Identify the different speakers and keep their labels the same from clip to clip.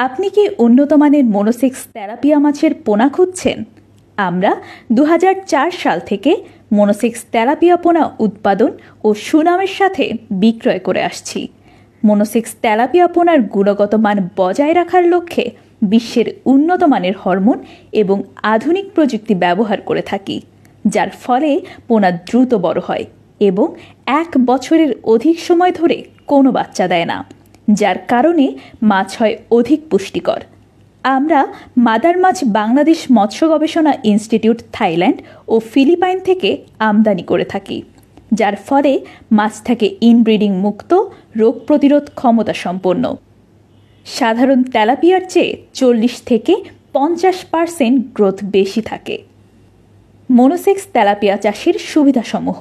Speaker 1: আপনি কি উন্নত মানের মনোসেক্স তেলাপিয়া মাছের পোনা খুঁজছেন? আমরা 2004 সাল থেকে মনোসেক্স তেলাপিয়া পোনা উৎপাদন ও সুনামের সাথে বিক্রয় করে আসছি। মনোসেক্স তেলাপিয়া পোনার গুণগত মান বজায় রাখার লক্ষ্যে বিশ্বের উন্নত মানের হরমোন এবং আধুনিক প্রযুক্তি ব্যবহার করে থাকি, যার ফলে পোনা দ্রুত বড় হয় এবং 1 বছরের অধিক সময় ধরে কোনো বাচ্চা দেয় না, যার কারণে মাছ হয় অধিক পুষ্টিকর। আমরা মাদার মাছ বাংলাদেশ মৎস্য গবেষণা ইনস্টিটিউট থাইল্যান্ড ও ফিলিপাইন থেকে আমদানি করে থাকি, যার ফলে মাছ থাকে ইনব্রিডিং মুক্ত, রোগ প্রতিরোধ ক্ষমতা সম্পন্ন। সাধারণ তেলাপিয়ার চেয়ে 40 থেকে 50% গ্রোথ বেশি থাকে। মনোসেক্স তেলাপিয়া চাষের সুবিধাসমূহ: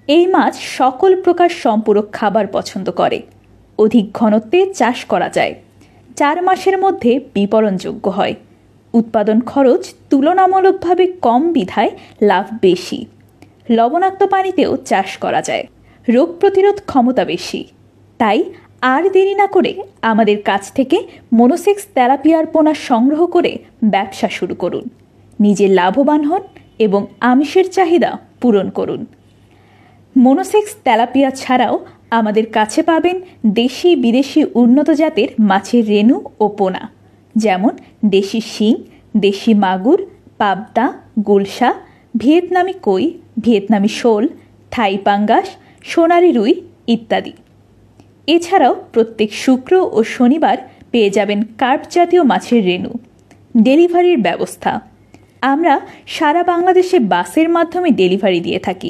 Speaker 1: এই মাছ সকল প্রকার সম্পূরক খাবার পছন্দ করে। অধিক ঘনত্বে চাষ করা যায়। 4 মাসের মধ্যে বিপণনযোগ্য হয়। উৎপাদন খরচ তুলনামূলকভাবে কম বিধায় লাভ বেশি। লবণাক্ত পানিতেও চাষ করা যায়। রোগ প্রতিরোধ ক্ষমতা বেশি। তাই আর দেরি না করে আমাদের কাছ থেকে মনোসেক্স তেলাপিয়ার পোনা সংগ্রহ করে ব্যবসা শুরু করুন। নিজে লাভবান হন এবং আমিষের চাহিদা পূরণ করুন। মনোসেক্স তেলাপিয়া ছাড়াও আমাদের কাছে পাবেন দেশি বিদেশি উন্নত জাতের মাছের রেণু ও পোনা, যেমন দেশি শিং, দেশি মাগুর, পাবদা, গুলশা, ভিয়েতনামি কই, ভিয়েতনামি শোল, থাই পাঙ্গাস, সোনালী রুই ইত্যাদি। এছাড়াও প্রত্যেক শুক্র ও শনিবার পেয়ে যাবেন কার্প জাতীয় মাছের রেণু। ডেলিভারির ব্যবস্থা: আমরা সারা বাংলাদেশে বাসের মাধ্যমে ডেলিভারি দিয়ে থাকি।